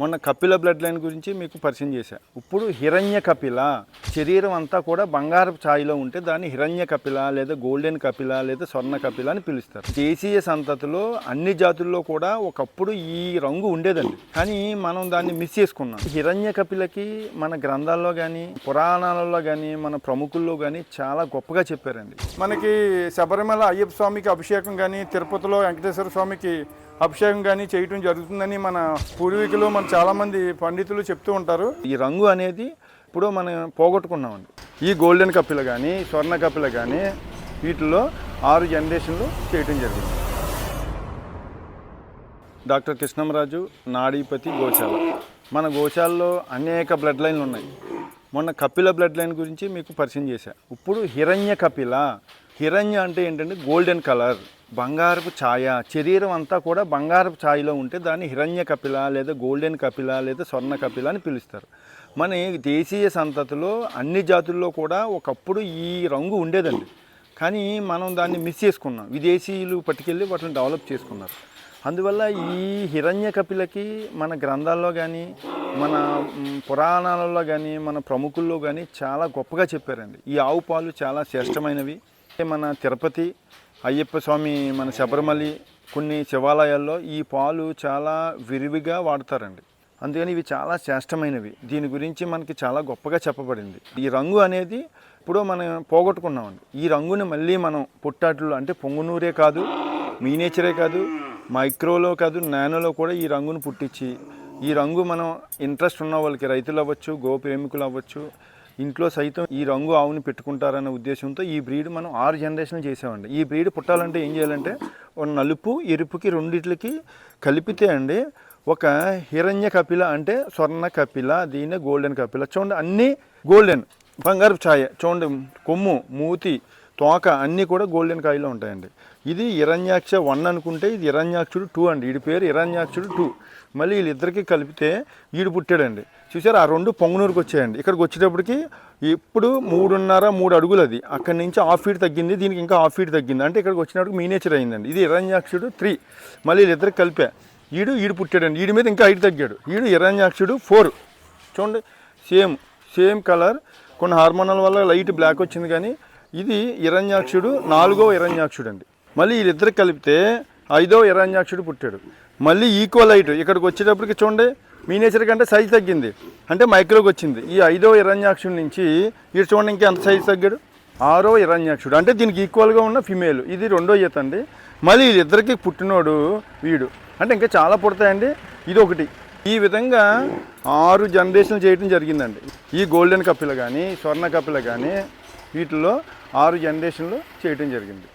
మొన్న Kapila blood line గురించి మీకు పరిచయం చేశా. ఇప్పుడు హిరణ్య కపిల శరీరం అంతా కూడా బంగారపు ఛాయలో ఉంటే దాన్ని హిరణ్య కపిల లేదా గోల్డెన్ కపిల లేదా స్వర్ణ కపిల అని పిలుస్తారు. దేశీయ సంతతిలో అన్ని జాతుల్లో కూడా ఒకప్పుడు ఈ రంగు ఉండేదండి, కానీ మనం దాన్ని మిస్ చేసుకున్నాం. హిరణ్య కపిలకి మన గ్రంథాల్లో కానీ పురాణాలలో కానీ మన ప్రముఖుల్లో కానీ చాలా గొప్పగా చెప్పారండి. మనకి శబరిమల అయ్యప్ప స్వామికి అభిషేకం కానీ తిరుపతిలో వెంకటేశ్వర స్వామికి అభిషేకం కానీ చేయటం జరుగుతుందని మన పూర్వీకులు మన చాలామంది పండితులు చెప్తూ ఉంటారు. ఈ రంగు అనేది ఇప్పుడు మనం పోగొట్టుకున్నామండి. ఈ గోల్డెన్ కపిల కానీ స్వర్ణ కపిల కానీ వీటిల్లో 6 జనరేషన్లు చేయటం జరిగింది. డాక్టర్ కృష్ణంరాజు, నాడీపతి, గోశాల. మన గోశాలలో అనేక బ్లడ్ లైన్లు ఉన్నాయి. మొన్న కపిల బ్లడ్ లైన్ గురించి మీకు పరిచయం చేశా. ఇప్పుడు హిరణ్య కపిల. హిరణ్య అంటే ఏంటంటే గోల్డెన్ కలర్, బంగారపు ఛాయ, శరీరం అంతా కూడా బంగారపు ఛాయలో ఉంటే దాన్ని హిరణ్య కపిల లేదా గోల్డెన్ కపిల లేదా స్వర్ణ కపిల అని పిలుస్తారు. మన దేశీయ సంతతిలో అన్ని జాతుల్లో కూడా ఒకప్పుడు ఈ రంగు ఉండేదండి, కానీ మనం దాన్ని మిస్ చేసుకున్నాం. విదేశీయులు పట్టుకెళ్ళి వాటిని డెవలప్ చేసుకున్నారు. అందువల్ల ఈ హిరణ్య కపిలకి మన గ్రంథాల్లో కానీ మన పురాణాలలో కానీ మన ప్రముఖుల్లో కానీ చాలా గొప్పగా చెప్పారండి. ఈ ఆవు పాలు చాలా శ్రేష్టమైనవి. మన తిరుపతి అయ్యప్ప స్వామి, మన శబరిమల కొన్ని శివాలయాల్లో ఈ పాలు చాలా విరివిగా వాడతారండి. అందుకని ఇవి చాలా శ్రేష్టమైనవి. దీని గురించి మనకి చాలా గొప్పగా చెప్పబడింది. ఈ రంగు అనేది ఇప్పుడు మనం పోగొట్టుకున్నామండి. ఈ రంగుని మళ్ళీ మనం పుట్టాట్లు అంటే పొంగునూరే కాదు, మీనేచరే కాదు, మైక్రోలో కాదు, నానోలో కూడా ఈ రంగును పుట్టించి ఈ రంగు మనం ఇంట్రెస్ట్ ఉన్న వాళ్ళకి, రైతులు అవ్వచ్చు, గో ప్రేమికులు అవ్వచ్చు, ఇంట్లో సైతం ఈ రంగు ఆవుని పెట్టుకుంటారన్న ఉద్దేశంతో ఈ బ్రీడ్ మనం 6 జనరేషన్లు చేసామండి. ఈ బ్రీడ్ పుట్టాలంటే ఏం చేయాలంటే నలుపు ఎరుపుకి రెండిట్లకి కలిపితే అండి ఒక హిరణ్య కపిల అంటే స్వర్ణ కపిల, దీన్ని గోల్డెన్ కపిల. చూడండి అన్నీ గోల్డెన్, బంగారు ఛాయ. చూడండి కొమ్ము, మూతి, తోక అన్నీ కూడా గోల్డెన్ కాయలో ఉంటాయండి. ఇది హిరణ్యాక్ష 1 అనుకుంటే ఇది హిరణ్యాక్షుడు 2 అండి. వీడి పేరు హిరణ్యాక్షుడు 2. మళ్ళీ వీళ్ళిద్దరికి కలిపితే వీడు పుట్టాడండి. చూసారు, ఆ 2 పొంగునూరుకి వచ్చాయండి. ఇక్కడికి వచ్చేటప్పటికి ఇప్పుడు 3.5-3 అడుగులు, అది అక్కడి నుంచి 1/2 ఫీట్ తగ్గింది, దీనికి ఇంకా 1/2 ఫీట్ తగ్గింది. అంటే ఇక్కడికి వచ్చినప్పుడు మీనేచర్ అయిందండి. ఇది హిరణ్యాక్షుడు 3. మళ్ళీ వీళ్ళిద్దరికి కలిపా వీడు పుట్టాడండి. వీడి మీద ఇంకా హైట్ తగ్గాడు. వీడు హిరణ్యాక్షుడు 4. చూడండి సేమ్ కలర్, కొన్ని హార్మోనల్ వల్ల లైట్ బ్లాక్ వచ్చింది, కానీ ఇది హిరణ్యాక్షుడు 4వ హిరణ్యాక్షుడు అండి. మళ్ళీ వీళ్ళిద్దరికి కలిపితే 5వ హిరణ్యాక్షుడు పుట్టాడు. మళ్ళీ ఈక్వల్ హైట్ ఇక్కడికి వచ్చేటప్పటికి చూడండి మీనేచర్ కంటే సైజ్ తగ్గింది, అంటే మైక్రోకి వచ్చింది. ఈ 5వ హిరణ్యాక్షుడి నుంచి వీడు చూడండి ఇంకా ఎంత సైజ్ తగ్గాడు, 6వ హిరణ్యాక్షుడు. అంటే దీనికి ఈక్వల్గా ఉన్న ఫిమేల్. ఇది 2వ ఈత అండి. మళ్ళీ వీళ్ళిద్దరికి పుట్టినోడు వీడు. అంటే ఇంకా చాలా పుడతాయండి. ఇది ఒకటి. ఈ విధంగా 6 జనరేషన్లు చేయడం జరిగిందండి. ఈ గోల్డెన్ కపిల కానీ స్వర్ణ కపిల కానీ వీటిలో 6 జనరేషన్లు చేయడం జరిగింది.